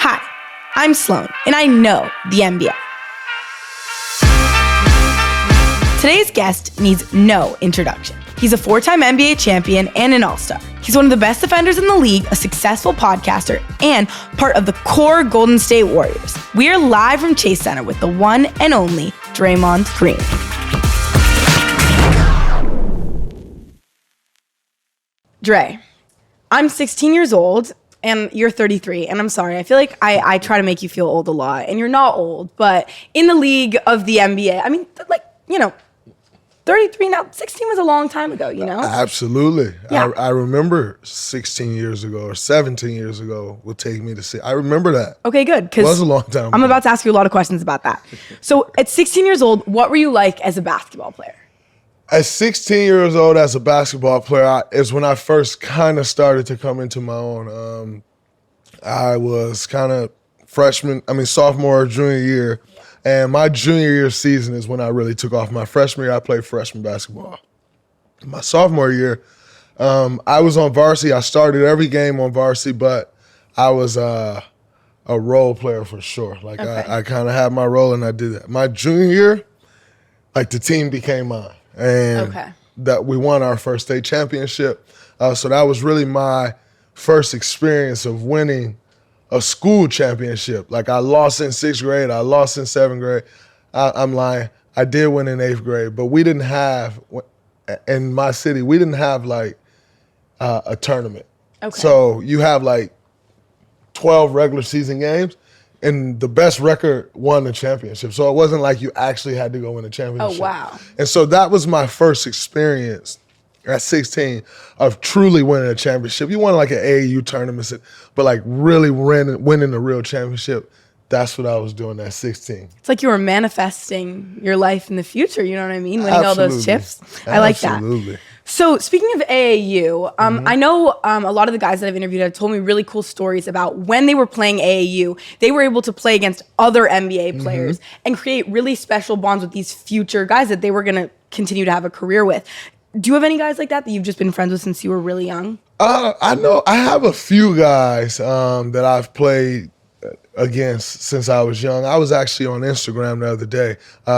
Hi, I'm Sloane, and I know the NBA. Today's guest needs no introduction. He's a 4-time NBA champion and an all-star. He's one of the best defenders in the league, a successful podcaster, and part of the core Golden State Warriors. We are live from Chase Center with the one and only Draymond Green. Dre, I'm 16 years old, and you're 33, and I'm sorry. I feel like I try to make you feel old a lot, and you're not old, but in the league of the NBA, I mean, 33 now, 16 was a long time ago, you know? Absolutely. Yeah. I remember 16 years ago or 17 years ago would take me to see. I remember that. Okay, good. It was a long time ago. I'm about to ask you a lot of questions about that. So at 16 years old, what were you like as a basketball player? At 16 years old as a basketball player is when I first kind of started to come into my own. I was kind of sophomore, junior year. And my junior year season is when I really took off. My freshman year, I played freshman basketball. My sophomore year, I was on varsity. I started every game on varsity, but I was a role player for sure. Okay. I kind of had my role, and I did that. My junior year, the team became mine. And that we won our first state championship. So that was really my first experience of winning a school championship. I lost in 6th grade, I lost in 7th grade. I'm lying. I did win in 8th grade, but we didn't have, in my city, we didn't have a tournament. Okay. So you have 12 regular season games, and the best record won the championship. So it wasn't like you actually had to go win a championship. Oh, wow. And so that was my first experience at 16 of truly winning a championship. You won an AAU tournament, but really winning a real championship, that's what I was doing at 16. It's like you were manifesting your life in the future, you know what I mean? Winning all those chips. I like that. Absolutely. So speaking of AAU, I know a lot of the guys that I've interviewed have told me really cool stories about when they were playing AAU, they were able to play against other NBA players and create really special bonds with these future guys that they were going to continue to have a career with. Do you have any guys like that you've just been friends with since you were really young? I know I have a few guys that I've played against since I was young. I was actually on Instagram the other day.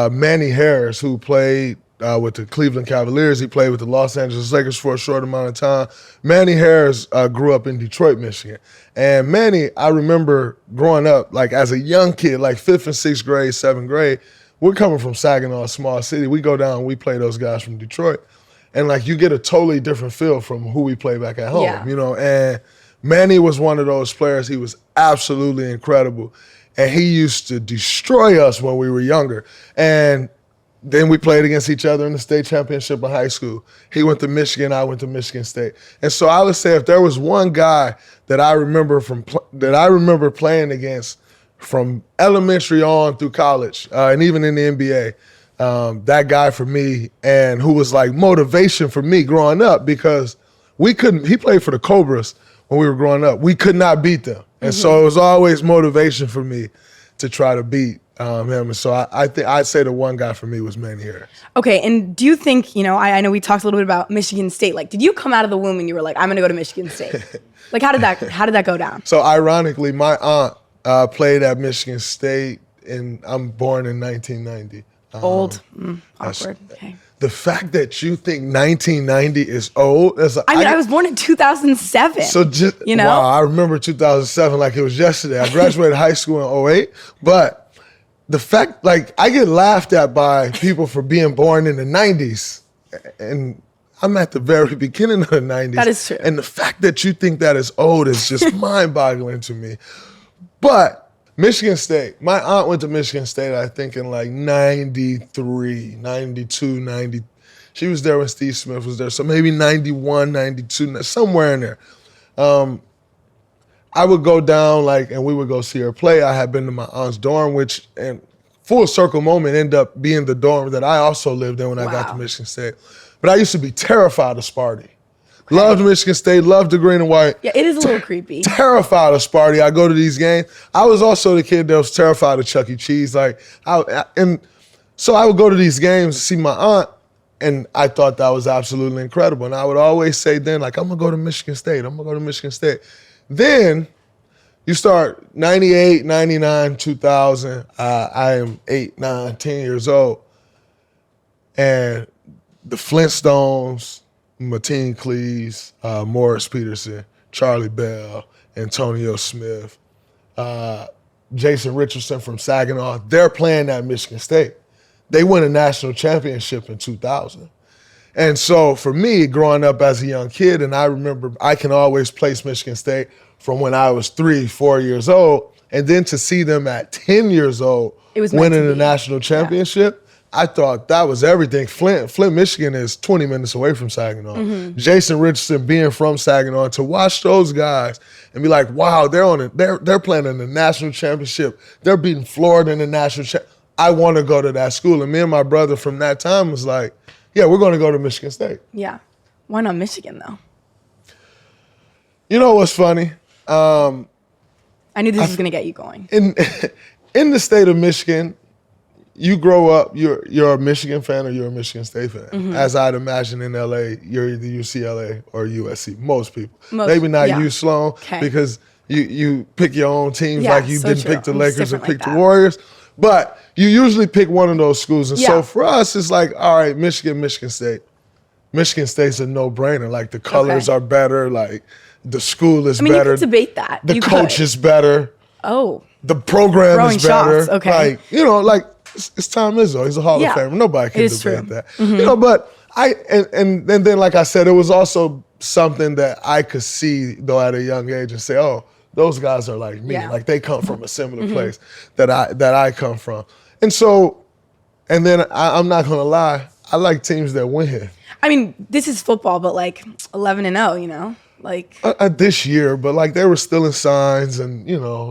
Manny Harris, who played with the Cleveland Cavaliers, he played with the Los Angeles Lakers for a short amount of time. Manny Harris grew up in Detroit, Michigan. And Manny, I remember growing up, as a young kid, 5th and 6th grade, 7th grade, we're coming from Saginaw, a small city. We go down and we play those guys from Detroit. And you get a totally different feel from who we play back at home, and Manny was one of those players. He was absolutely incredible. And he used to destroy us when we were younger. And then we played against each other in the state championship in high school. He went to Michigan, I went to Michigan State. And so I would say if there was one guy that I remember playing against from elementary on through college, and even in the NBA, that guy for me, and who was motivation for me growing up, because he played for the Cobras when we were growing up. We could not beat them. And so it was always motivation for me to try to beat him. And so I think I'd say the one guy for me was Manny Harris. Okay, and do you think, I know we talked a little bit about Michigan State. Did you come out of the womb and you were I'm going to go to Michigan State? How did that go down? So ironically, my aunt played at Michigan State, and I'm born in 1990. Old. Awkward. Okay. The fact that you think 1990 is old. I was born in 2007. So wow, I remember 2007 like it was yesterday. I graduated high school in 2008. But the fact, I get laughed at by people for being born in the 90s. And I'm at the very beginning of the 90s. That is true. And the fact that you think that is old is just mind-boggling to me. But Michigan State. My aunt went to Michigan State, I think, in 93, 92, 90. She was there when Steve Smith was there, so maybe 91, 92, somewhere in there. I would go down, and we would go see her play. I had been to my aunt's dorm, which, and full circle moment, ended up being the dorm that I also lived in when I got to Michigan State. But I used to be terrified of Sparty. Loved Michigan State, loved the green and white. Yeah, it is a little creepy. Terrified of Sparty. I go to these games. I was also the kid that was terrified of Chuck E. Cheese. And so I would go to these games to see my aunt, and I thought that was absolutely incredible. And I would always say then, I'm going to go to Michigan State. I'm going to go to Michigan State. Then You start 98, 99, 2000. I am 8, 9, 10 years old. And the Flintstones, Mateen Cleaves, Morris Peterson, Charlie Bell, Antonio Smith, Jason Richardson from Saginaw, they're playing at Michigan State. They won a national championship in 2000. And so for me, growing up as a young kid, and I remember I can always place Michigan State from when I was 3, 4 years old, and then to see them at 10 years old winning a national championship, I thought that was everything. Flint, Michigan is 20 minutes away from Saginaw. Jason Richardson being from Saginaw, to watch those guys and be like, wow, they're playing in the national championship. They're beating Florida in the national championship. I want to go to that school. And me and my brother from that time was like, yeah, we're going to go to Michigan State. Yeah. Why not Michigan, though? You know what's funny? I knew this was going to get you going. In the state of Michigan, you grow up, you're a Michigan fan or you're a Michigan State fan. As I'd imagine in LA, you're either UCLA or USC. Most people. Maybe not you, Sloane, because you pick your own teams like you didn't pick the Lakers or pick the Warriors. But you usually pick one of those schools. And so for us, it's like, all right, Michigan State. Michigan State's a no-brainer. Like, the colors are better. Like, the school is better. You could debate that. The coach is better. Oh. The program Throwing is better. Shots. Okay. Like, it's Tom Izzo. He's a Hall of Famer. Nobody can debate that. But and then like I said, it was also something that I could see, though, at a young age and say, oh, those guys are like me. Like, they come from a similar place that I come from. And so, and then I'm not going to lie, I like teams that win. I mean, this is football, but like 11-0, you know? Like this year, but like they were stealing signs and,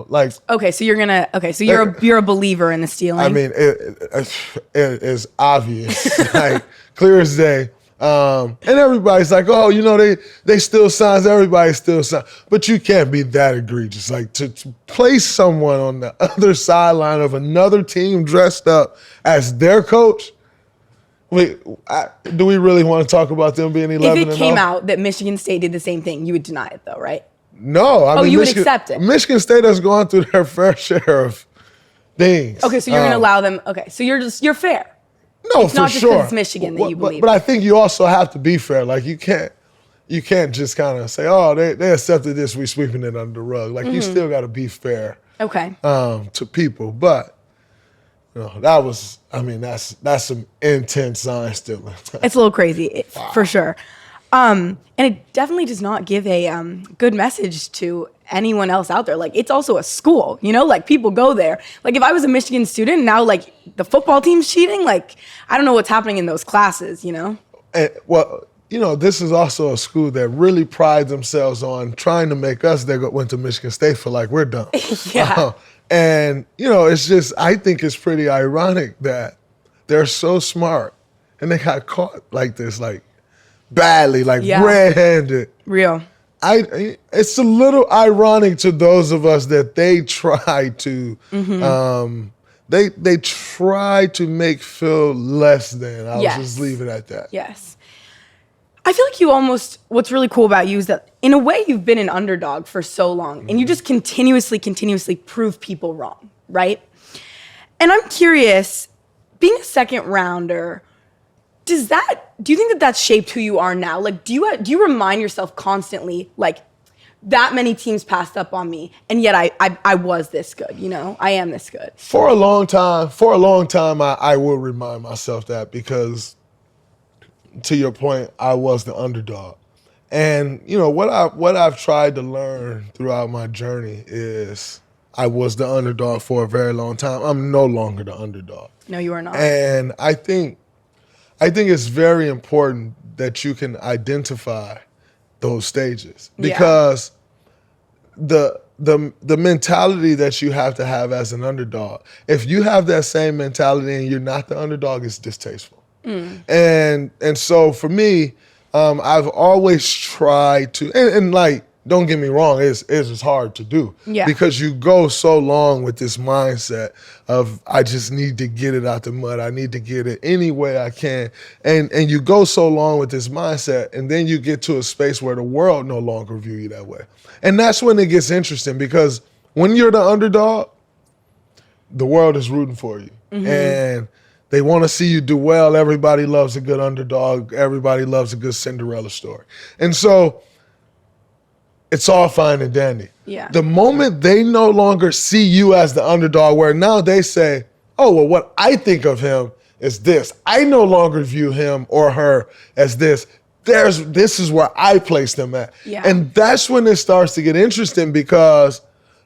like. Okay, so you're a believer in the stealing. I mean, it is obvious, like clear as day. And everybody's like, oh, they steal signs. Everybody steals signs. But you can't be that egregious. Like, to place someone on the other sideline of another team dressed up as their coach. Do we really want to talk about them being 11-0? If it came out that Michigan State did the same thing, you would deny it, though, right? No. I mean, you would accept it. Michigan State has gone through their fair share of things. Okay, so you're going to allow them. Okay, so you're fair. No, it's for not just sure. because it's Michigan that you believe. But I think you also have to be fair. Like, you can't just kind of say, oh, they accepted this, we sweeping it under the rug. Like, you still got to be fair. Okay. To people, but that's some intense sign stealing. It's a little crazy, for sure. And it definitely does not give a good message to anyone else out there. Like, it's also a school, like people go there. Like, if I was a Michigan student, now like the football team's cheating, like I don't know what's happening in those classes, And, this is also a school that really prides themselves on trying to make us that went to Michigan State feel like we're dumb. Yeah. And, it's just, I think it's pretty ironic that they're so smart and they got caught like this, like badly, like red-handed. Real. It's a little ironic to those of us that they try to, they try to make feel less than. I'll just leave it at that. Yes. I feel like what's really cool about you is that in a way you've been an underdog for so long and you just continuously prove people wrong, right? And I'm curious, being a second rounder, do you think that that's shaped who you are now? Like, do you remind yourself constantly, like, that many teams passed up on me and yet I was this good, I am this good? For a long time, I will remind myself that because, to your point, I was the underdog. And, what I've tried to learn throughout my journey is I was the underdog for a very long time. I'm no longer the underdog. No, you are not. And I think it's very important that you can identify those stages because the mentality that you have to have as an underdog, if you have that same mentality and you're not the underdog, it's distasteful. And so for me, I've always tried to, and like, don't get me wrong, it's hard to do because you go so long with this mindset of I just need to get it out the mud. I need to get it any way I can. And you go so long with this mindset and then you get to a space where the world no longer view you that way. And that's when it gets interesting because when you're the underdog, the world is rooting for you. And they want to see you do well. Everybody loves a good underdog. Everybody loves a good Cinderella story. And so it's all fine and dandy. Yeah. The moment they no longer see you as the underdog, where now they say, oh, well, what I think of him is this. I no longer view him or her as this. This is where I place them at. Yeah. And that's when it starts to get interesting because,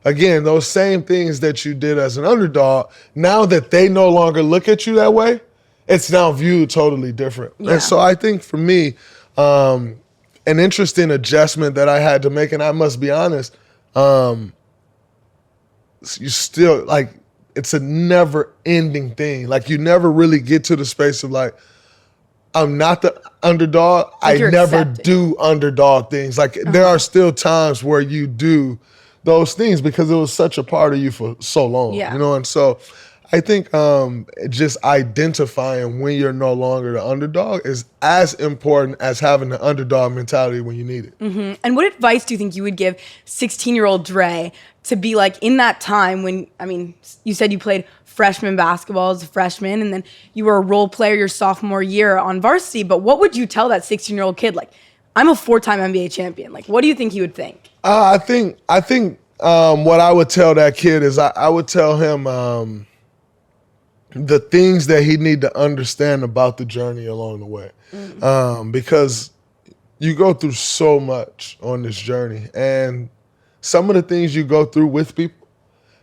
again, those same things that you did as an underdog, now that they no longer look at you that way, it's now viewed totally different. Yeah. And so I think for me, an interesting adjustment that I had to make, and I must be honest, you still, like, it's a never-ending thing. Like, you never really get to the space of, like, I'm not the underdog. Like I never accepting. do underdog things. Like, there are still times where you do those things because it was such a part of you for so long, Yeah. you know? And so I think just identifying when you're no longer the underdog is as important as having the underdog mentality when you need it. And what advice do you think you would give 16-year-old Dre to be like in that time when, I mean, you said you played freshman basketball as a freshman and then you were a role player your sophomore year on varsity, but what would you tell that 16-year-old kid? Like, I'm a 4-time NBA champion. Like, what do you think he would think? I think what I would tell that kid is I would tell him the things that he need to understand about the journey along the way. Because you go through so much on this journey, and some of the things you go through with people,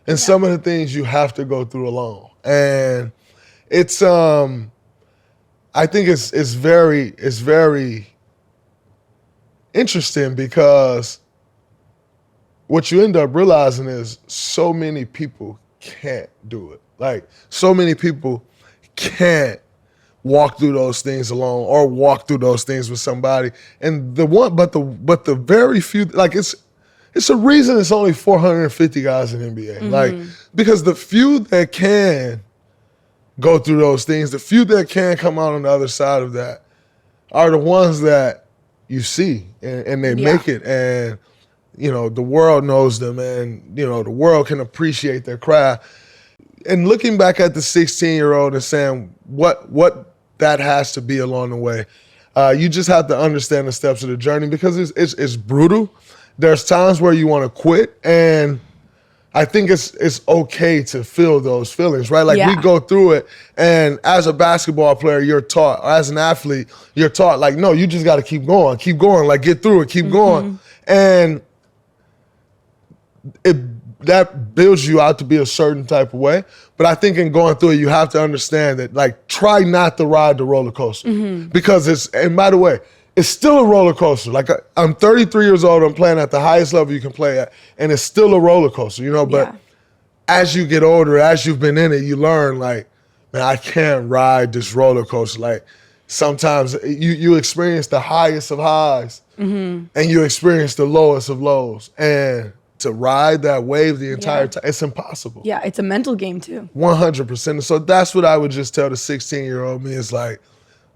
and some of the things you have to go through alone. And it's I think it's very interesting because what you end up realizing is so many people can't do it. Like, so many people can't walk through those things alone or walk through those things with somebody. And the very few, like, it's a reason it's only 450 guys in NBA. Like, because the few that can go through those things, the few that can come out on the other side of that are the ones that you see and they make it. And, you know, the world knows them and, you know, the world can appreciate their craft. And looking back at the 16-year-old and saying what that has to be along the way, you just have to understand the steps of the journey because it's brutal. There's times where you want to quit, and I think it's okay to feel those feelings, right? Like, we go through it, and as a basketball player, you're taught, or as an athlete, you're taught, like, no, you just got to keep going, like, get through it, keep going. And that builds you out to be a certain type of way. But I think in going through it, you have to understand that, like, try not to ride the roller coaster because and by the way, it's still a roller coaster. Like, I'm 33 years old, I'm playing at the highest level you can play at, and it's still a roller coaster, you know? But as you get older, as you've been in it, you learn, like, man, I can't ride this roller coaster. Like, sometimes you experience the highest of highs and you experience the lowest of lows. And to ride that wave the entire time, it's impossible. Yeah, it's a mental game too. 100%. So that's what I would just tell the 16-year-old me is like,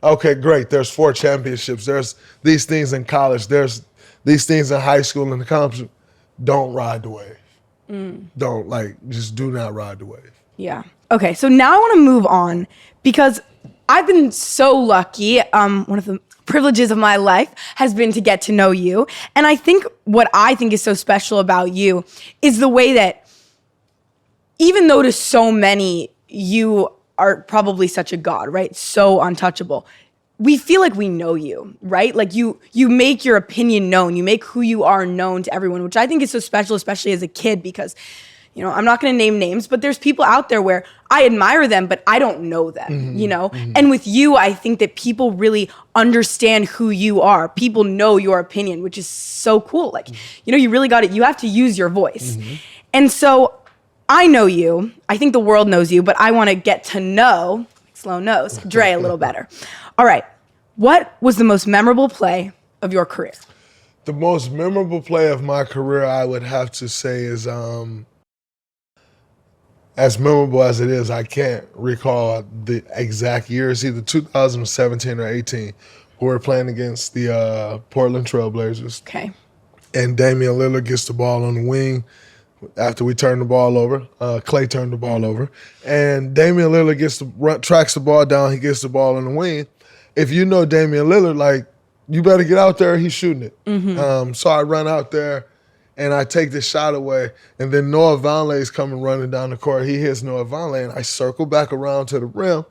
okay, great, there's 4 championships. There's these things in college. There's these things in high school and the college. Don't ride the wave. Don't, like, just do not ride the wave. Yeah. Okay, so now I want to move on because I've been so lucky. One of the privileges of my life has been to get to know you. And I think what I think is so special about you is the way that even though to so many you are probably such a god, right? So untouchable. We feel like we know you, right? Like you make your opinion known. You make who you are known to everyone, which I think is so special, especially as a kid, because, you know, I'm not going to name names, but there's people out there where I admire them, but I don't know them, you know? And with you, I think that people really understand who you are. People know your opinion, which is so cool. Like, you know, you really got it. You have to use your voice. And so I know you. I think the world knows you, but I want to get to know, like Sloane Knows, Dre a little better. All right. What was the most memorable play of your career? The most memorable play of my career, I would have to say, is as memorable as it is, I can't recall the exact year. It's either 2017 or 18. We were playing against the Portland Trail Blazers. Okay. And Damian Lillard gets the ball on the wing. after we turned the ball over. Klay turned the ball over. And Damian Lillard tracks the ball down. He gets the ball in the wing. If you know Damian Lillard, like, you better get out there. He's shooting it. So I run out there, and I take the shot away. And then Noah Vonleh is coming running down the court. He hits Noah Vonleh, and I circle back around to the rim,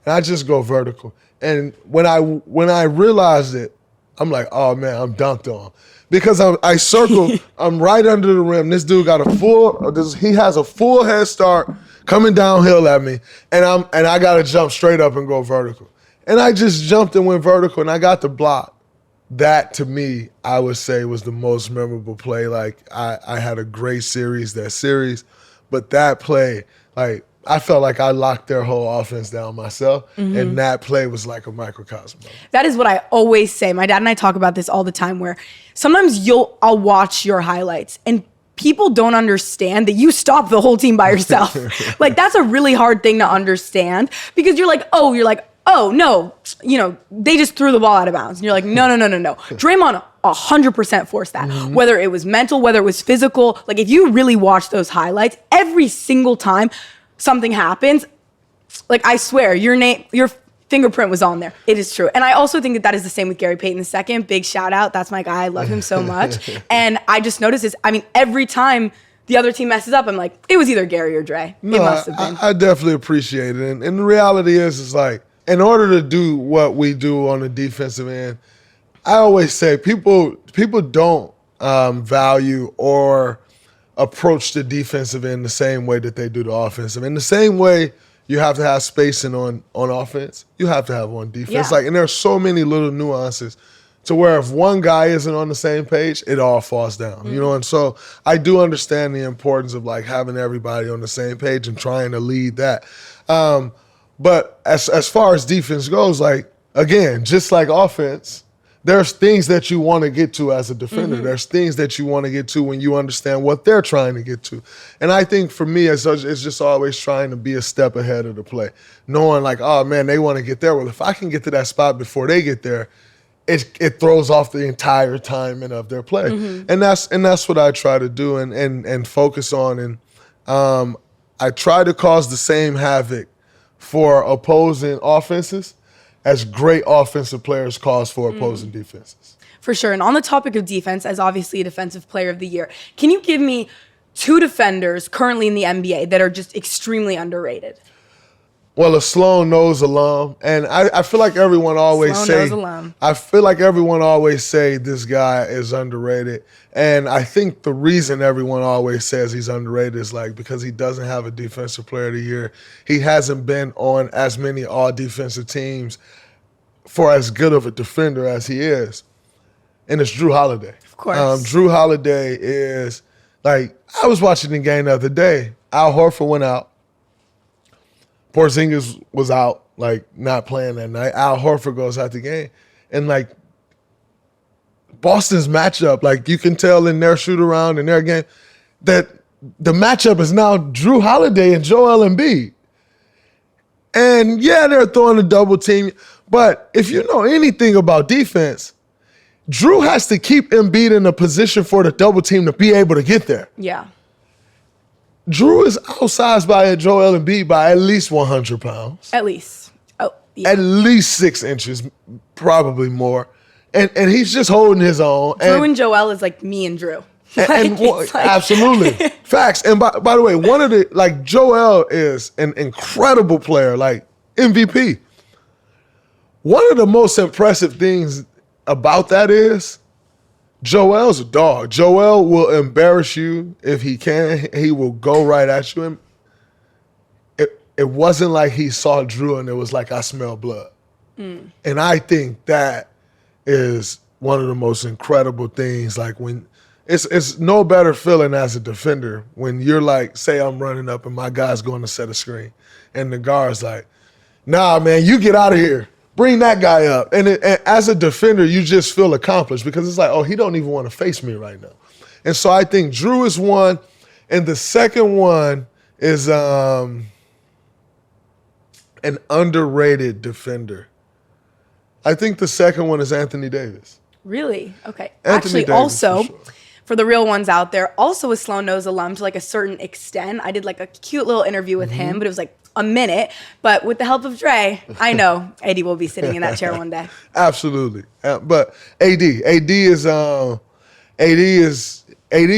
and I just go vertical. And when I realized it, I'm like, oh, man, I'm dunked on. Because I circle, I'm right under the rim. This dude got he has a full head start coming downhill at me, and I got to jump straight up and go vertical. And I just jumped and went vertical, and I got the block. That, to me, I would say was the most memorable play. Like, I had a great series, but that play, like, I felt like I locked their whole offense down myself, and that play was like a microcosm. That is what I always say. My dad and I talk about this all the time, where sometimes I'll watch your highlights, and people don't understand that you stop the whole team by yourself. Like, that's a really hard thing to understand, because you're like, oh, no, they just threw the ball out of bounds. And you're like, no. Draymond 100% forced that. Whether it was mental, whether it was physical. Like, if you really watch those highlights, every single time something happens, like, I swear, your fingerprint was on there. It is true. And I also think that is the same with Gary Payton II. Big shout out. That's my guy. I love him so much. And I just noticed this. I mean, every time the other team messes up, I'm like, it was either Gary or Dre. It must have been. I definitely appreciate it. And the reality is like, in order to do what we do on the defensive end, I always say people don't value or approach the defensive end the same way that they do the offensive. In the same way you have to have spacing on offense, you have to have on defense. Yeah. Like, and there's so many little nuances to where if one guy isn't on the same page, it all falls down. And so I do understand the importance of, like, having everybody on the same page and trying to lead that. But as far as defense goes, like, again, just like offense, there's things that you want to get to as a defender. There's things that you want to get to when you understand what they're trying to get to. And I think for me, it's just always trying to be a step ahead of the play, knowing like, oh, man, they want to get there. Well, if I can get to that spot before they get there, it throws off the entire timing of their play. And that's what I try to do and focus on. And I try to cause the same havoc for opposing offenses as great offensive players cause for opposing defenses. For sure. And on the topic of defense, as obviously a defensive player of the year, can you give me 2 defenders currently in the NBA that are just extremely underrated? Well, a Sloane Knows alum, and I feel like everyone always I feel like everyone always say this guy is underrated, and I think the reason everyone always says he's underrated is like because he doesn't have a defensive player of the year. He hasn't been on as many all defensive teams for as good of a defender as he is, and it's Drew Holiday. Of course, Drew Holiday is like, I was watching the game the other day. Al Horford went out. Porzingis was out, like, not playing that night. Al Horford goes out the game. And, like, Boston's matchup, like, you can tell in their shoot-around, in their game, that the matchup is now Drew Holiday and Joel Embiid. And, yeah, they're throwing a double team. But if you know anything about defense, Drew has to keep Embiid in a position for the double team to be able to get there. Yeah. Drew is outsized by Joel Embiid by at least 100 pounds. At least. Oh, yeah. At least 6 inches, probably more. And he's just holding his own. Drew and Joel is like me and Drew. Absolutely. Facts. And by the way, Joel is an incredible player, like MVP. One of the most impressive things about that is Joel's a dog. Joel will embarrass you if he can. He will go right at you. And it wasn't like he saw Drew and it was like, I smell blood. And I think that is one of the most incredible things. Like, when it's no better feeling as a defender when you're like, say I'm running up and my guy's going to set a screen and the guard's like, nah, man, you get out of here. Bring that guy up. And as a defender, you just feel accomplished because it's like, oh, he don't even want to face me right now. And so I think Drew is one. And the second one is an underrated defender. I think the second one is Anthony Davis. Really? Okay. Anthony Actually, Davis, also, for sure. for the real ones out there, also a Sloane Knows alum to like a certain extent. I did like a cute little interview with him, but it was like a minute. But with the help of Dre, I know AD will be sitting in that chair one day. Absolutely. But AD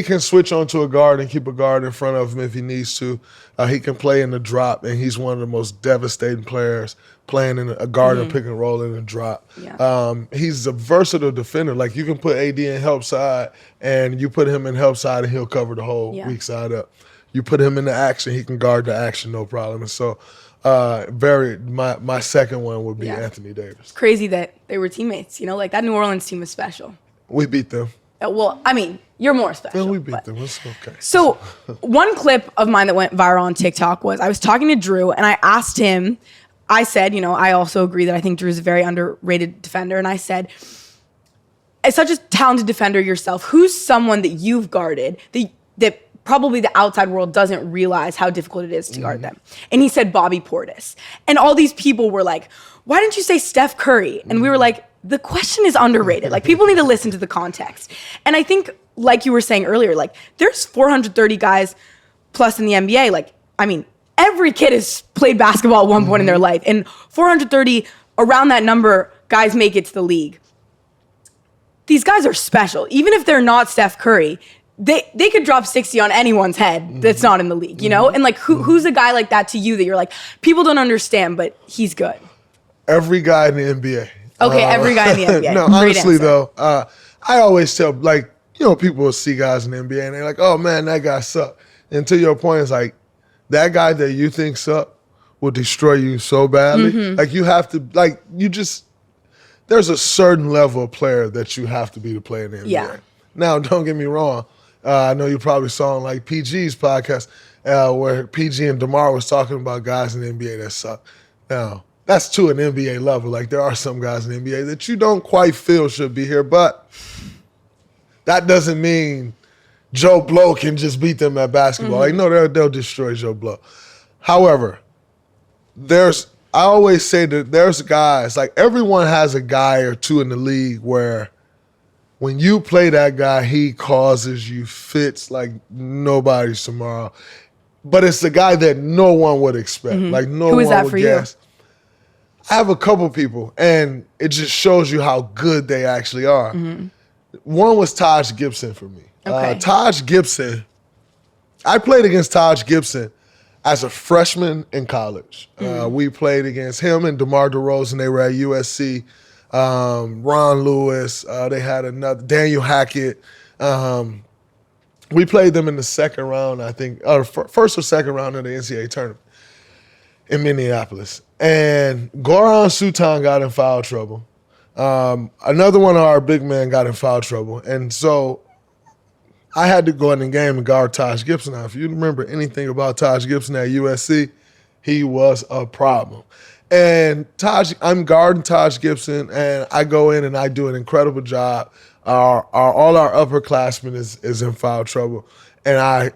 can switch onto a guard and keep a guard in front of him if he needs to. He can play in the drop, and he's one of the most devastating players playing in a guard and pick and roll in the drop. Yeah. He's a versatile defender. Like, you can put AD in help side, and you put him in help side, and he'll cover the whole weak side up. You put him in the action, he can guard the action, no problem. And so my second one would be Anthony Davis. Crazy that they were teammates. You know, like that New Orleans team was special. We beat them. Well, I mean, you're more special. Yeah, we beat them. It's okay. So one clip of mine that went viral on TikTok was I was talking to Drew and I asked him, I said, you know, I also agree that I think Drew's a very underrated defender. And I said, as such a talented defender yourself, who's someone that you've guarded that probably the outside world doesn't realize how difficult it is to guard them? And he said Bobby Portis. And all these people were like, why didn't you say Steph Curry? And we were like, the question is underrated. Like, people need to listen to the context. And I think, like you were saying earlier, like, there's 430 guys plus in the NBA. Like, I mean, every kid has played basketball at one point in their life. And 430, around that number, guys make it to the league. These guys are special. Even if they're not Steph Curry, they could drop 60 on anyone's head that's not in the league, you know? And, like, who's a guy like that to you that you're like, people don't understand, but he's good? Every guy in the NBA. Okay, every guy in the NBA. No, Great honestly, answer. though, I always tell, like, you know, people will see guys in the NBA and they're like, oh, man, that guy sucked. And to your point, it's like, that guy that you think sucked will destroy you so badly. Like, you have to, like, there's a certain level of player that you have to be to play in the NBA. Yeah. Now, don't get me wrong. I know you probably saw on, like, PG's podcast where PG and DeMar was talking about guys in the NBA that suck. Now, that's to an NBA level. Like, there are some guys in the NBA that you don't quite feel should be here, but that doesn't mean Joe Blow can just beat them at basketball. Like, no, they'll destroy Joe Blow. However, I always say that there's guys, like, everyone has a guy or two in the league where when you play that guy, he causes you fits like nobody's tomorrow. But it's the guy that no one would expect. Like, no Who is one that would for guess. I have a couple people, and it just shows you how good they actually are. One was Taj Gibson for me. Okay. Taj Gibson, I played against Taj Gibson as a freshman in college. We played against him and DeMar DeRozan. They were at USC. Ron Lewis. They had another, Daniel Hackett. We played them in the second round, I think, or first or second round of the NCAA tournament in Minneapolis. And Goran Sutan got in foul trouble. Another one of our big men got in foul trouble. And so I had to go in the game and guard Taj Gibson. Now, if you remember anything about Taj Gibson at USC, he was a problem. And I'm guarding Taj Gibson, and I go in and I do an incredible job. All our upperclassmen is in foul trouble, and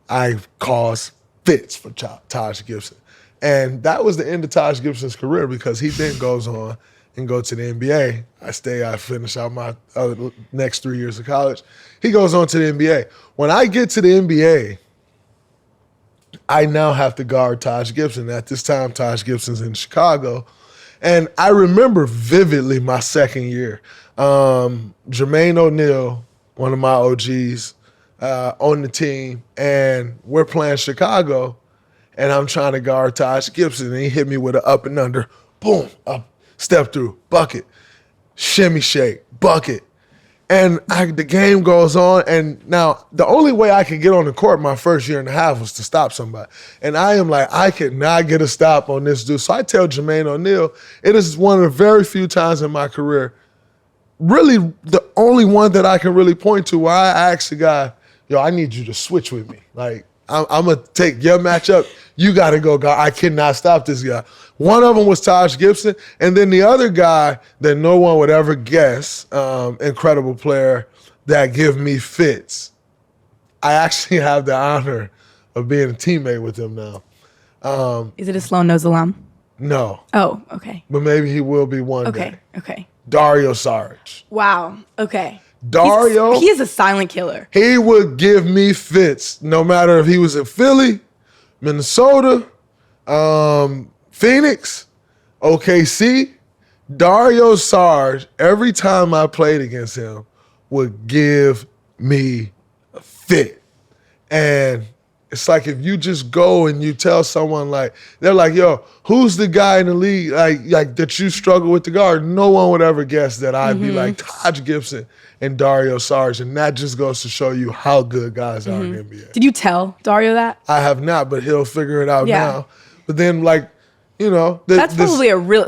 I cause fits for Taj Gibson. And that was the end of Taj Gibson's career because he then goes on and go to the NBA. I finish out my next 3 years of college. He goes on to the NBA. When I get to the NBA, I now have to guard Taj Gibson. At this time, Taj Gibson's in Chicago. And I remember vividly my second year. Jermaine O'Neal, one of my OGs, on the team, and we're playing Chicago, and I'm trying to guard Taj Gibson, and he hit me with an up and under, boom, up, step through, bucket, shimmy shake, bucket. And the game goes on, and now the only way I could get on the court my first year and a half was to stop somebody. And I am like, I could not get a stop on this dude. So I tell Jermaine O'Neal, it is one of the very few times in my career, really the only one that I can really point to where I asked the guy, yo, I need you to switch with me. Like, I'm going to take your matchup. You got to go, guard. I cannot stop this guy. One of them was Taj Gibson. And then the other guy that no one would ever guess, incredible player that give me fits. I actually have the honor of being a teammate with him now. Is it a Sloane Knows alum? No. Oh, okay. But maybe he will be one day. Okay. Dario Saric. Wow. Okay. Dario, he is a silent killer. he would give me fits no matter if he was in Philly, Minnesota, Phoenix, OKC. Dario Sarge, every time I played against him, would give me a fit. And it's like if you just go and you tell someone like, they're like, yo, who's the guy in the league like that you struggle with the guard? No one would ever guess that I'd be like Taj Gibson and Dario Sarge. And that just goes to show you how good guys are in the NBA. Did you tell Dario that? I have not, but he'll figure it out Yeah. now. But then That's probably a real,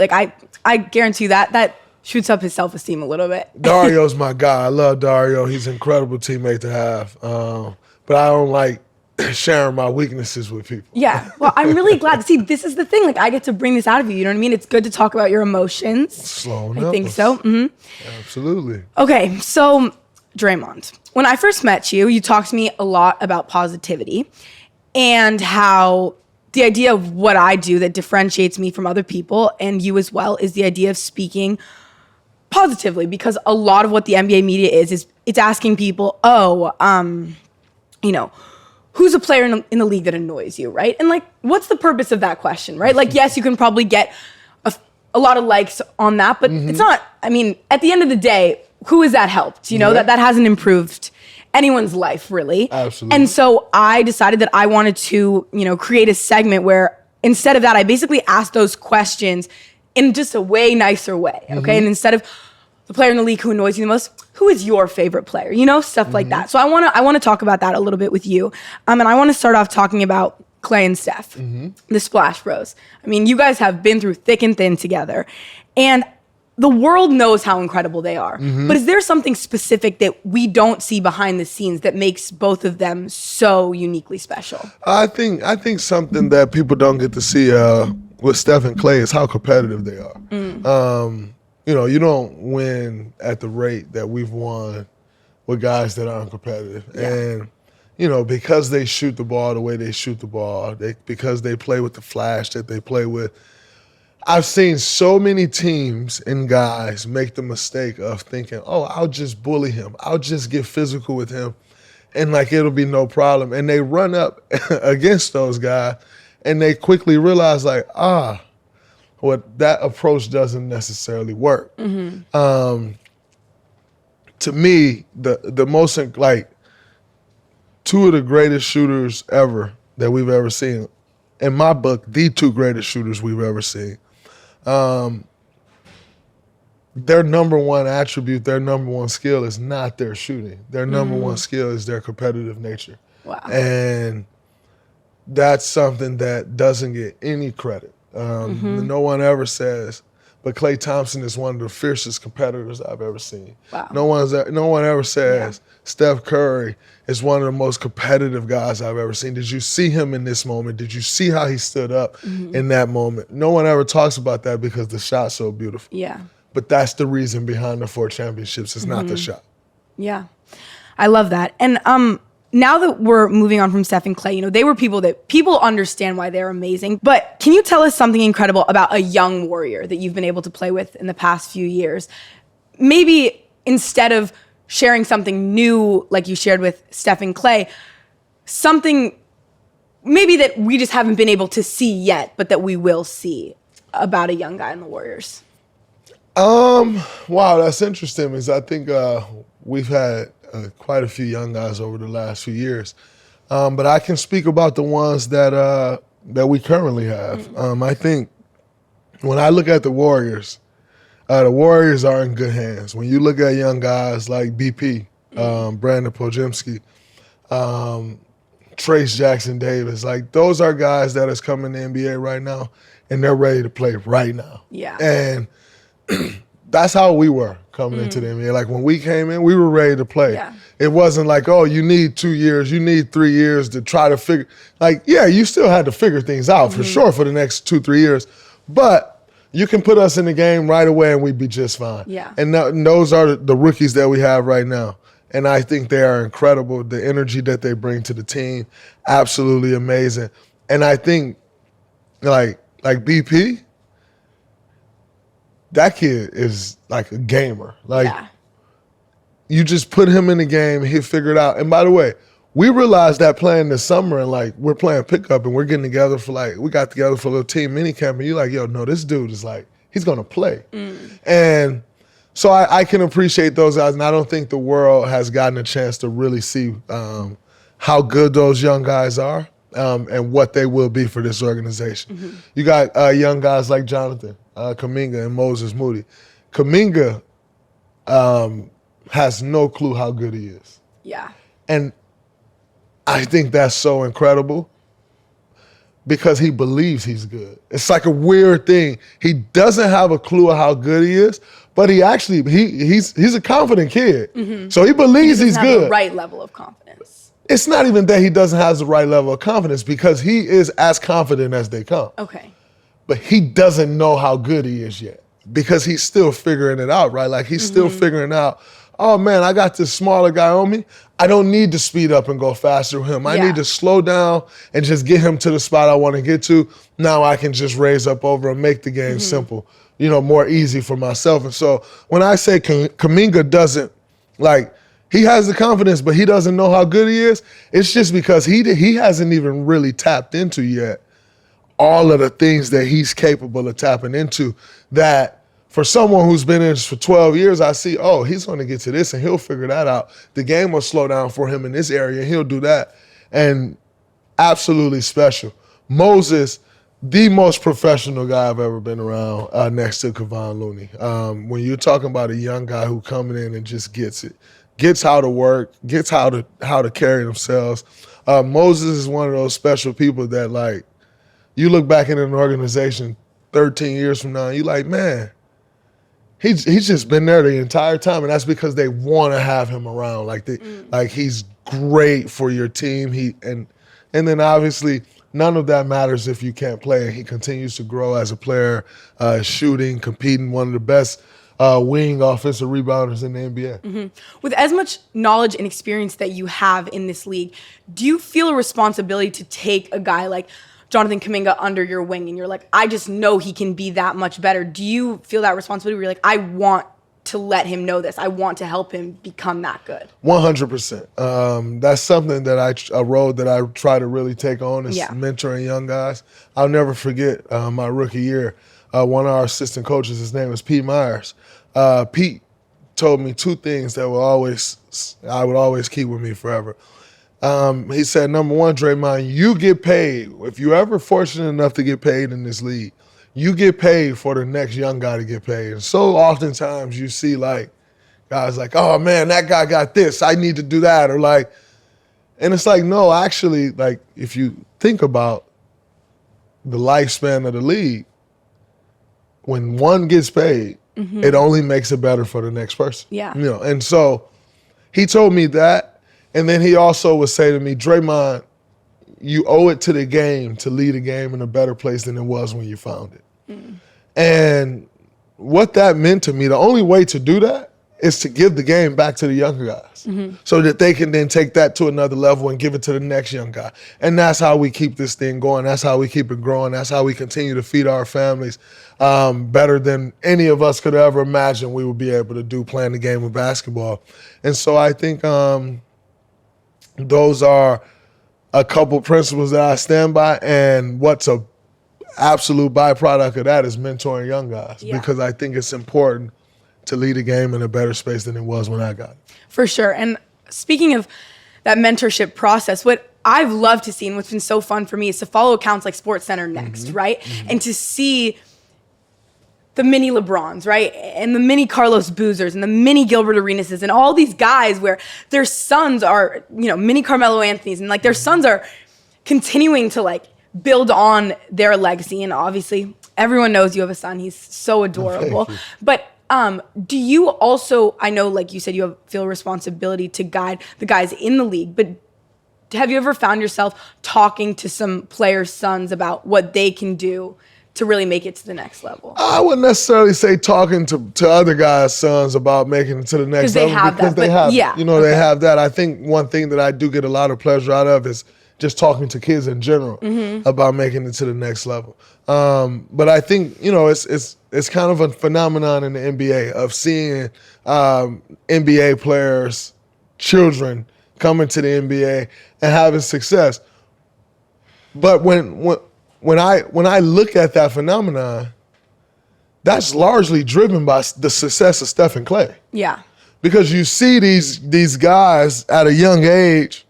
I guarantee that shoots up his self-esteem a little bit. Dario's my guy. I love Dario. He's an incredible teammate to have. But I don't like sharing my weaknesses with people. Yeah. Well, I'm really glad to see this is the thing. Like, I get to bring this out of you. You know what I mean? It's good to talk about your emotions. Sloane I think Knows. so. Absolutely. Okay. So, Draymond, when I first met you, you talked to me a lot about positivity and how the idea of what I do that differentiates me from other people and you as well is the idea of speaking positively, because a lot of what the NBA media is it's asking people, who's a player in the league that annoys you, right? And like, what's the purpose of that question, right? Like, yes, you can probably get a lot of likes on that, but it's not, I mean, at the end of the day, who has that helped? That hasn't improved anyone's life, really. Absolutely. And so I decided that I wanted to, create a segment where instead of that, I basically asked those questions in just a way nicer way, okay? And instead of the player in the league who annoys you the most, who is your favorite player? Stuff like that. So I want to talk about that a little bit with you. And I want to start off talking about Klay and Steph, the Splash Bros. I mean, you guys have been through thick and thin together. And the world knows how incredible they are. But is there something specific that we don't see behind the scenes that makes both of them so uniquely special? I think something that people don't get to see with Steph and Klay is how competitive they are. You don't win at the rate that we've won with guys that aren't competitive. Yeah. And, because they shoot the ball the way they shoot the ball, because they play with the flash that they play with, I've seen so many teams and guys make the mistake of thinking, oh, I'll just bully him. I'll just get physical with him and it'll be no problem. And they run up against those guys and they quickly realize that approach doesn't necessarily work. To me, the most, two of the greatest shooters ever that we've ever seen, in my book, the two greatest shooters we've ever seen, their number one attribute, their number one skill is not their shooting. Their number one skill is their competitive nature. Wow. And that's something that doesn't get any credit. No one ever says, but Klay Thompson is one of the fiercest competitors I've ever seen. Wow. No one ever says Steph Curry is one of the most competitive guys I've ever seen. Did you see him in this moment? Did you see how he stood up in that moment? No one ever talks about that because the shot's so beautiful. Yeah. But that's the reason behind the 4 championships. It's not the shot. Yeah. I love that. And now that we're moving on from Steph and Klay, they were people that people understand why they're amazing. But can you tell us something incredible about a young warrior that you've been able to play with in the past few years? Maybe instead of sharing something new like you shared with Steph and Klay, something maybe that we just haven't been able to see yet, but that we will see about a young guy in the Warriors. Wow, that's interesting because I think we've had quite a few young guys over the last few years. But I can speak about the ones that we currently have. I think when I look at the Warriors are in good hands. When you look at young guys like BP, Brandon Podziemski, Trace Jackson Davis, those are guys that is coming to the NBA right now, and they're ready to play right now. Yeah. And that's how we were coming into the NBA. When we came in, we were ready to play. Yeah. It wasn't you need 2 years, you need 3 years to try to figure. You still had to figure things out for sure for the next 2-3 years, but you can put us in the game right away and we'd be just fine. Yeah. And those are the rookies that we have right now. And I think they are incredible. The energy that they bring to the team, absolutely amazing. And I think like BP, that kid is like a gamer. you just put him in the game, he'll figure it out. And by the way, we realized that playing this summer and like we're playing pickup and we're getting together for like, we got together for a little team mini camp and you're like, yo, no, this dude is like, he's gonna play. And so I can appreciate those guys, and I don't think the world has gotten a chance to really see how good those young guys are and what they will be for this organization. You got young guys like Jonathan Kuminga and Moses Moody. Kuminga has no clue how good he is. Yeah. And I think that's so incredible because he believes he's good. It's like a weird thing. He doesn't have a clue of how good he is, but he actually, he's a confident kid. So he believes he's Have good. the right level of confidence. It's not even that he doesn't have the right level of confidence because he is as confident as they come. Okay. But he doesn't know how good he is yet because he's still figuring it out, right? Like he's still figuring out, oh man, I got this smaller guy on me. I don't need to speed up and go faster with him. I need to slow down and just get him to the spot I want to get to. Now I can just raise up over and make the game simple, you know, more easy for myself. And so when I say Kuminga doesn't, like, he has the confidence, but he doesn't know how good he is, it's just because he hasn't even really tapped into yet all of the things that he's capable of tapping into that for someone who's been in this for 12 years, I see, oh, he's going to get to this and he'll figure that out. The game will slow down for him in this area and he'll do that. And absolutely special. Moses, the most professional guy I've ever been around next to Kevon Looney. When you're talking about a young guy who coming in and just gets it, gets how to work, gets how to carry themselves. Moses is one of those special people that, like, you look back in an organization 13 years from now and you're like, man, he's just been there the entire time, and that's because they want to have him around. Like like he's great for your team. And then obviously none of that matters if you can't play. And he continues to grow as a player, shooting, competing, one of the best wing offensive rebounders in the NBA. With as much knowledge and experience that you have in this league, do you feel a responsibility to take a guy like Jonathan Kuminga under your wing and you're like, I just know he can be that much better? Do you feel that responsibility where you're like, I want to let him know this. I want to help him become that good? 100%. That's something that a road that I try to really take on is mentoring young guys. I'll never forget my rookie year. One of our assistant coaches, his name was Pete Myers. Pete told me two things that I would always keep with me forever. He said, number one, Draymond, you get paid. If you're ever fortunate enough to get paid in this league, you get paid for the next young guy to get paid. And so oftentimes you see like guys like, oh man, that guy got this, I need to do that. Or like, and it's like, no, actually, like if you think about the lifespan of the league, when one gets paid, it only makes it better for the next person. Yeah. You know, and so he told me that. And then he also would say to me, Draymond, you owe it to the game to lead a game in a better place than it was when you found it. And what that meant to me, the only way to do that is to give the game back to the younger guys so that they can then take that to another level and give it to the next young guy. And that's how we keep this thing going. That's how we keep it growing. That's how we continue to feed our families better than any of us could ever imagine we would be able to do playing the game of basketball. And so I think those are a couple principles that I stand by, and what's a absolute byproduct of that is mentoring young guys because I think it's important to lead a game in a better space than it was when I got it. For sure. And speaking of that mentorship process, what I've loved to see and what's been so fun for me is to follow accounts like SportsCenter Next, right? And to see the mini LeBrons, right? And the mini Carlos Boozers and the mini Gilbert Arenases and all these guys where their sons are, you know, mini Carmelo Anthonys, and like their sons are continuing to like build on their legacy. And obviously everyone knows you have a son. He's so adorable. But do you also, I know like you said, you feel a responsibility to guide the guys in the league, but have you ever found yourself talking to some players' sons about what they can do to really make it to the next level? I wouldn't necessarily say talking to other guys' sons about making it to the next level. Because they have that. You know, they have that. I think one thing that I do get a lot of pleasure out of is just talking to kids in general about making it to the next level. But I think, it's kind of a phenomenon in the NBA of seeing NBA players, children coming to the NBA and having success. But when I look at that phenomenon, that's largely driven by the success of Steph and Klay. Yeah. Because you see these guys at a young age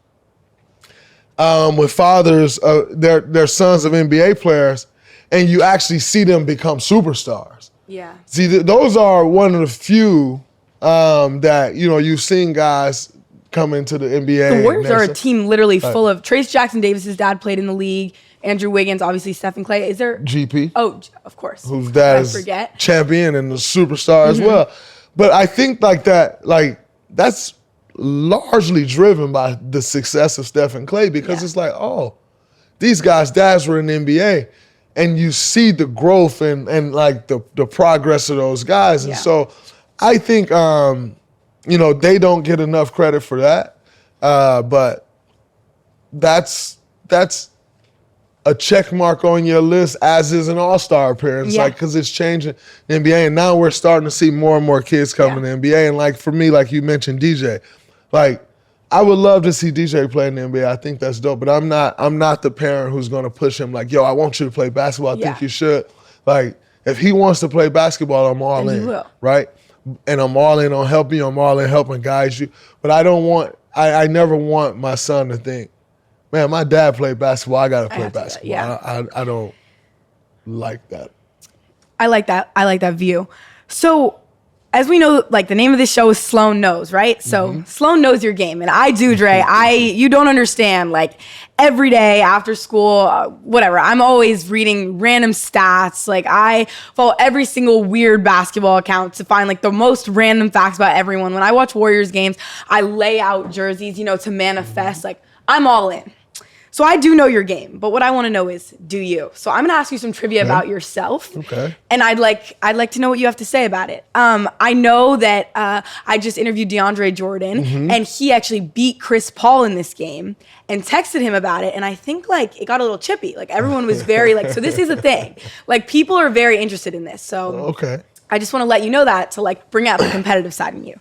with fathers, their sons of NBA players, and you actually see them become superstars. Yeah. See, those are one of the few that, you've seen guys come into the NBA. The Warriors are a team literally full of Trace Jackson Davis's dad played in the league. Andrew Wiggins, obviously Steph and Klay. Is there GP? Oh, of course. Whose dad is champion and a superstar as well. But I think that's largely driven by the success of Steph and Klay because it's like, oh, these guys' dads were in the NBA, and you see the growth and like the progress of those guys. And so I think, they don't get enough credit for that. But that's a check mark on your list, as is an all-star appearance, because it's changing the NBA. And now we're starting to see more and more kids come in the NBA. And like for me, like you mentioned, DJ, like I would love to see DJ play in the NBA. I think that's dope. But I'm not the parent who's going to push him like, yo, I want you to play basketball. I think you should. Like if he wants to play basketball, I'm all in, right? And I'm all in on helping you. I'm all in helping guide you. But I never want my son to think, man, my dad played basketball. I got to play basketball. I don't like that. I like that view. So as we know, like the name of this show is Sloane Knows, right? So Sloane knows your game. And I do, Dre. You don't understand, like every day after school, whatever, I'm always reading random stats. Like I follow every single weird basketball account to find like the most random facts about everyone. When I watch Warriors games, I lay out jerseys, to manifest. Like I'm all in. So I do know your game, but what I want to know is, do you? So I'm gonna ask you some trivia about yourself. Okay. And I'd like to know what you have to say about it. I know that I just interviewed DeAndre Jordan, and he actually beat Chris Paul in this game, and texted him about it. And I think like it got a little chippy. Like everyone was very like, so this is a thing. Like people are very interested in this. So I just want to let you know that to like bring out the competitive side in you.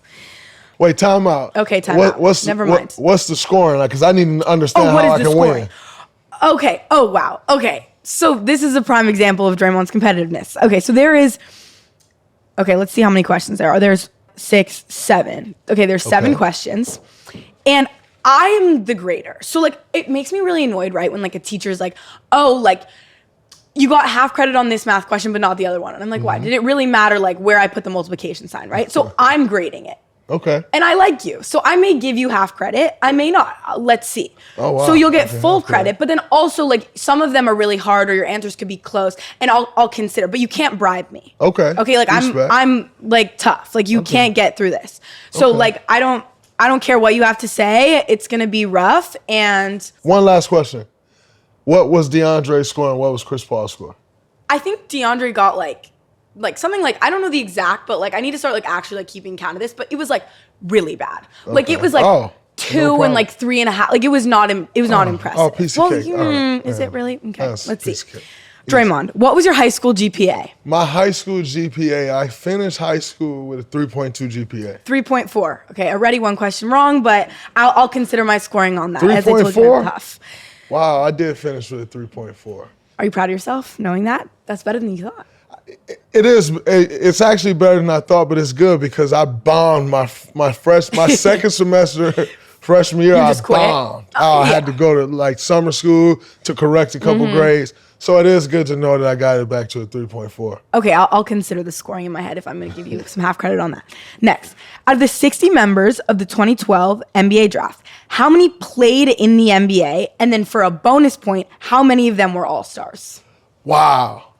Wait, time out. Okay, time out. Never mind. What's the scoring like? Because I need to understand how I can win. Okay. Oh, wow. Okay. So this is a prime example of Draymond's competitiveness. Okay, so there is... Okay, let's see how many questions there are. There's 6, 7. Okay, there's 7 questions. And I'm the grader. So, like, it makes me really annoyed, right, when, like, a teacher's like, oh, like, you got half credit on this math question, but not the other one. And I'm like, why? Did it really matter, like, where I put the multiplication sign, right? So I'm grading it. Okay. And I like you. So I may give you half credit. I may not. Let's see. Oh, wow. So you'll get full credit, but then also like some of them are really hard or your answers could be close and I'll consider, but you can't bribe me. Okay. Okay, like I'm like tough. Like you can't get through this. So like I don't care what you have to say. It's going to be rough. And one last question. What was DeAndre scoring? What was Chris Paul scoring? I think DeAndre got like something like, I don't know the exact, but like I need to start like actually like keeping count of this, but it was like really bad. Like it was like 2 and like 3.5. Like it was not impressive. Oh, piece of cake. Is it really? Okay, let's see. Draymond, what was your high school GPA? My high school GPA, I finished high school with a 3.2 GPA. 3.4. Okay, already one question wrong, but I'll consider my scoring on that. 3.4? Tough. Wow, I did finish with a 3.4. Are you proud of yourself knowing that? That's better than you thought. It is. It's actually better than I thought, but it's good because I bombed my second semester freshman year. I bombed. I had to go to like summer school to correct a couple grades. So it is good to know that I got it back to a 3.4. Okay, I'll consider the scoring in my head if I'm going to give you some half credit on that. Next, out of the 60 members of the 2012 NBA draft, how many played in the NBA? And then for a bonus point, how many of them were all-stars? Wow.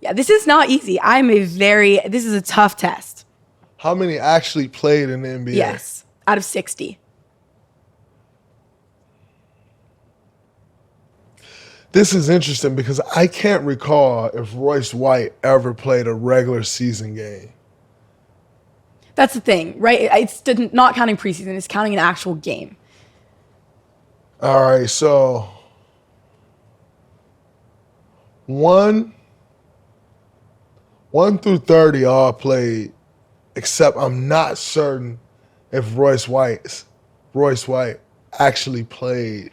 Yeah, this is not easy. This is a tough test. How many actually played in the NBA? Yes, out of 60. This is interesting because I can't recall if Royce White ever played a regular season game. That's the thing, right? It's not counting preseason. It's counting an actual game. All right, so 1 through 30 all played, except I'm not certain if Royce White actually played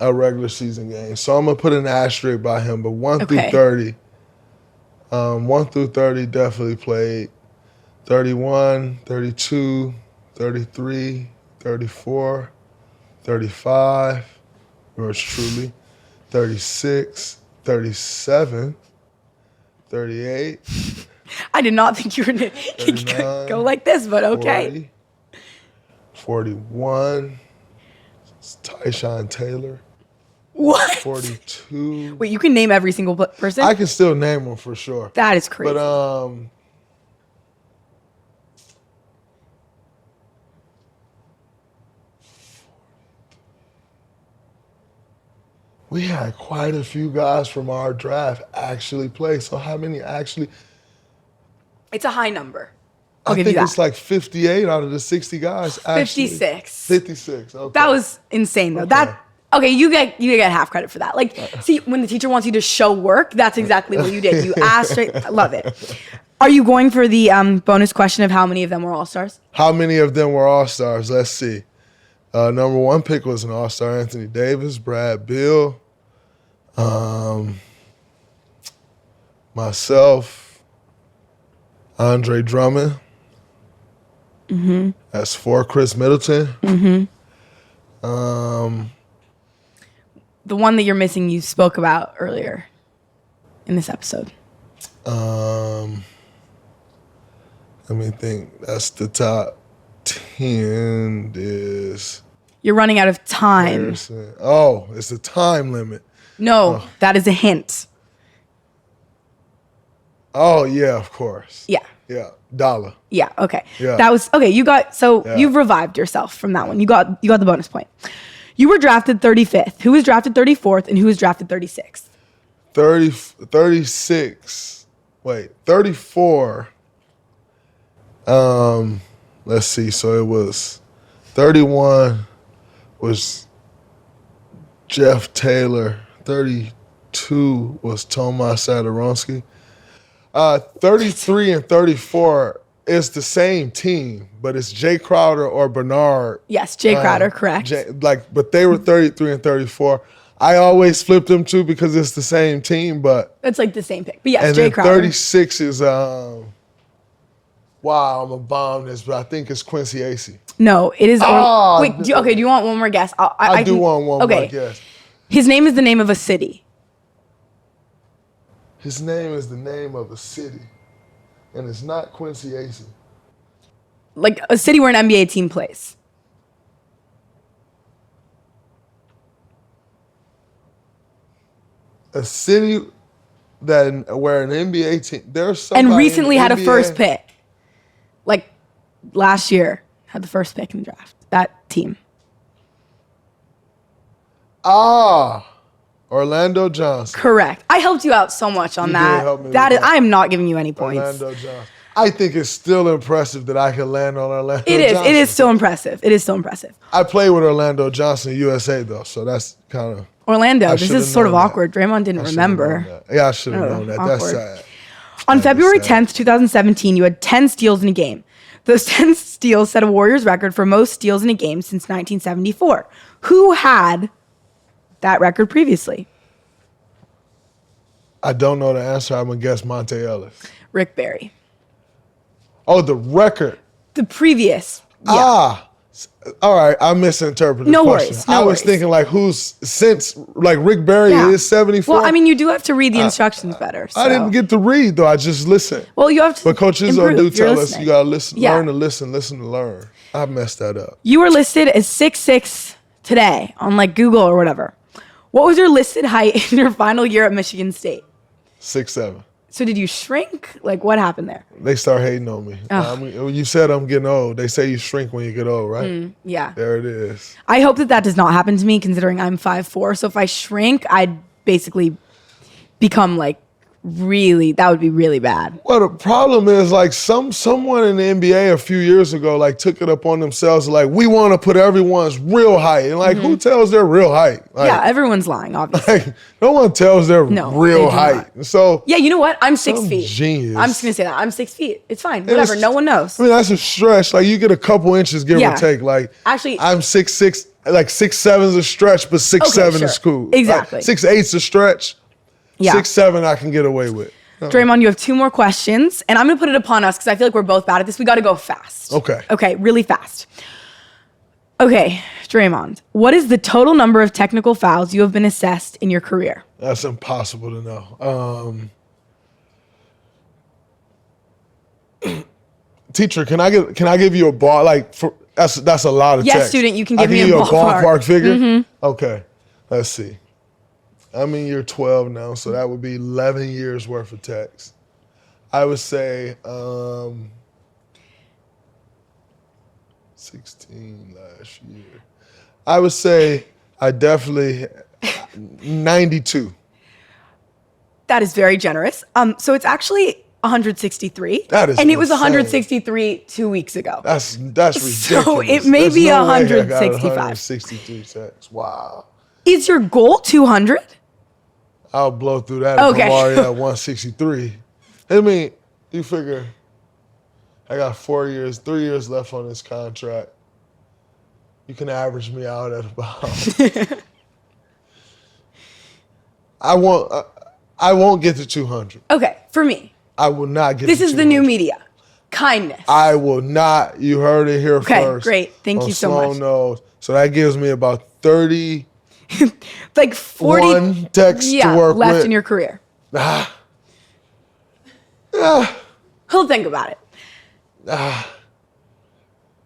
a regular season game. So I'm gonna put an asterisk by him. But 1 through 30, 1 through 30 definitely played. 31, 32, 33, 34, 35, yours truly, 36, 37, 38. I did not think you were going to go like this, but okay. 41, Tyshawn Taylor. What? 42. Wait, you can name every single person? I can still name them for sure. That is crazy. But we had quite a few guys from our draft actually play. So how many actually? It's a high number. I think it's like 58 out of the 60 guys. 56. 56. Okay. That was insane though. Okay. You get half credit for that. Like, see, when the teacher wants you to show work, that's exactly what you did. You asked. I love it. Are you going for the bonus question of how many of them were all-stars? How many of them were all-stars? Let's see. Number 1 pick was an all-star, Anthony Davis, Brad Beal, myself, Andre Drummond. Mm-hmm. That's 4, Chris Middleton. Mm-hmm. The one that you're missing, you spoke about earlier in this episode. Let me think. That's the top 10 is... You're running out of time. Harrison. Oh, it's the time limit. No, that is a hint. Oh, yeah, of course. Yeah. Yeah, dollar. Yeah, okay. Yeah. That was, okay, you've revived yourself from that one. You got the bonus point. You were drafted 35th. Who was drafted 34th and who was drafted 36th? 36. Wait, 34. Let's see. So it was 31 was Jeff Taylor. 32 was Tomas Satoransky. 33 and 34 is the same team, but it's Jay Crowder or Bernard. Yes, Jay Crowder, correct. But they were 33 and 34. I always flip them too because it's the same team, but it's like the same pick. But yes, and Jay then Crowder. 36 is wow, I'm gonna bomb this, but I think it's Quincy Acey. No, it is. Wait, do you want one more guess? I do want one more guess. His name is the name of a city. His name is the name of a city, and it's not Quincy Acey. Like a city where an NBA team plays. A city where an NBA team. There's somebody and recently had a NBA. First pick. Like last year, had the first pick in the draft. That team. Orlando Johnson. Correct. I helped you out so much on that. Did help me with I that. am not giving you any points. Orlando Johnson. I think it's still impressive that I can land on Orlando Johnson. It is still impressive. It is still impressive. I played with Orlando Johnson, USA, though, so that's kind of... Orlando, this is sort of awkward. Draymond didn't remember. Yeah, I should have known that. Awkward. That's sad. On February 10th, 2017, you had 10 steals in a game. Those 10 steals set a Warriors record for most steals in a game since 1974. Who had that record previously? I don't know the answer. I'm going to guess Monte Ellis. Rick Barry. Oh, the record. The previous. Yeah. All right. I misinterpreted the question. No I was worries. thinking like Rick Barry is 74. Well, I mean, you do have to read the instructions better. So. I didn't get to read, though. I just listened. Well, you have to. But Coach Izzo do tell us you got to listen, learn to listen to learn. I messed that up. You were listed as 6'6" today on like Google or whatever. What was your listed height in your final year at Michigan State? 6'7". So did you shrink? Like what happened there? They start hating on me. You said I'm getting old. They say you shrink when you get old, right? Yeah. There it is. I hope that does not happen to me considering I'm 5'4". So if I shrink, I'd basically become like that would be really bad. Well, the problem is like someone in the NBA a few years ago like took it upon themselves like we want to put everyone's real height, and like who tells their real height? Like, Yeah, everyone's lying, obviously. like, no one tells their real height. Not. So yeah, you know what? I'm 6 feet. Genius. I'm just gonna say that I'm 6 feet. It's fine. Whatever. No one knows. I mean, that's a stretch. Like you get a couple inches, give or take. Like actually, I'm 6'6". Like 6'7" is a stretch, but 6'7" is cool. Exactly. Like, 6'8" a stretch. Yeah. 6'7" I can get away with. Draymond, you have 2 more questions, and I'm going to put it upon us because I feel like we're both bad at this. We got to go fast. Okay, really fast. Okay, Draymond, what is the total number of technical fouls you have been assessed in your career? That's impossible to know. Teacher, can I give you a bar? Like that's a lot of text. Yes, student, you can give me a ballpark figure. Mm-hmm. Okay, let's see. I'm in year 12 now, so that would be 11 years worth of text. I would say 16 last year. I would say I definitely 92. That is very generous. So it's actually 163. That is and it was insane. 163 2 weeks ago. That's ridiculous. So it may be 165. 163 texts. Wow. Is your goal 200? I'll blow through that Okay. if I'm already at 163. I mean, you figure I got 3 years left on this contract. You can average me out at about. I won't get to 200. Okay, for me. I will not get. This to is 200. the new media. Kindness. I will not. You heard it here first. Okay, great. Thank you so much. Sloane Knows. So that gives me about 30. Like 40 one text to work left with. in your career. Yeah. He'll think about it.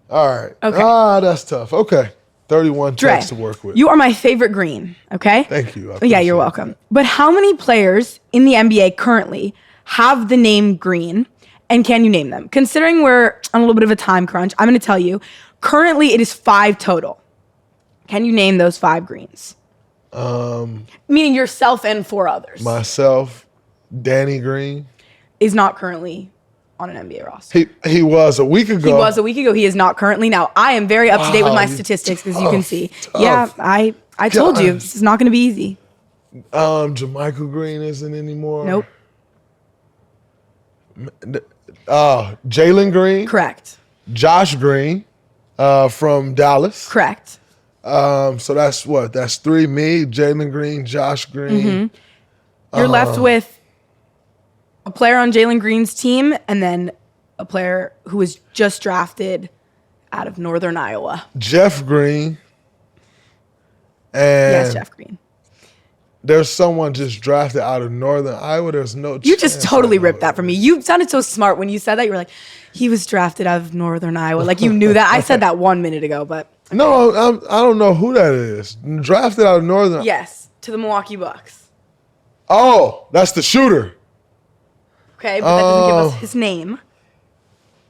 All right. Okay. That's tough. Okay. 31 texts to work with. You are my favorite green, okay? Thank you. Yeah, you're welcome. But how many players in the NBA currently have the name Green, and can you name them? Considering we're on a little bit of a time crunch, I'm going to tell you, currently it is 5 total. Can you name those 5 Greens? Meaning yourself and 4 others. Myself, Danny Green. Is not currently on an NBA roster. He was a week ago. He was a week ago. He is not currently now. I am very up to date with my statistics, as you can see. Yeah, I told you, this is not going to be easy. Jermichael Green isn't anymore. Nope. Jalen Green. Correct. Josh Green from Dallas. Correct. So that's what? That's 3. Me, Jalen Green, Josh Green. Mm-hmm. You're left with a player on Jalen Green's team and then a player who was just drafted out of Northern Iowa. Jeff Green. And yes, Jeff Green. There's someone just drafted out of Northern Iowa. There's no You just totally ripped that from me. You sounded so smart when you said that. You were like, he was drafted out of Northern Iowa. Like you knew that. I said that 1 minute ago, but. No, I don't know who that is. Drafted out of Northern. Yes, to the Milwaukee Bucks. Oh, that's the shooter. Okay, but that doesn't give us his name.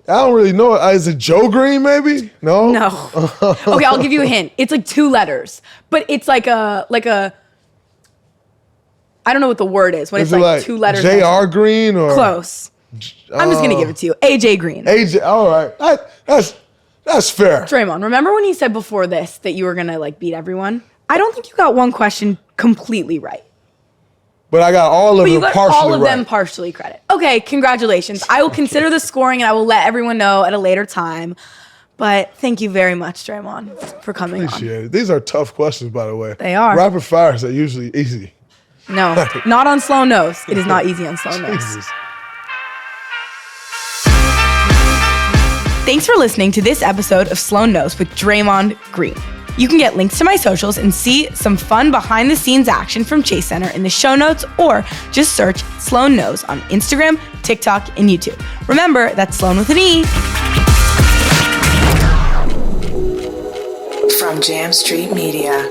I don't really know. Is it Joe Green, maybe? No? No. Okay, I'll give you a hint. It's like 2 letters, but it's like a I don't know what the word is when it's like 2 letters. J.R. Green or? Close. I'm just going to give it to you. A.J. Green. AJ, all right. That's fair. Draymond, remember when you said before this that you were going to like beat everyone? I don't think you got one question completely right. But I got all of But you them got partially all of right. them partially credit. Okay, congratulations. I will consider the scoring and I will let everyone know at a later time. But thank you very much, Draymond, for coming Appreciate it. These are tough questions, by the way. They are. Rapid fires are usually easy. No, not on Sloane Knows. It is not easy on Sloane Knows. Jesus. Thanks for listening to this episode of Sloane Knows with Draymond Green. You can get links to my socials and see some fun behind-the-scenes action from Chase Center in the show notes, or just search Sloane Knows on Instagram, TikTok, and YouTube. Remember, that's Sloane with an E. From Jam Street Media.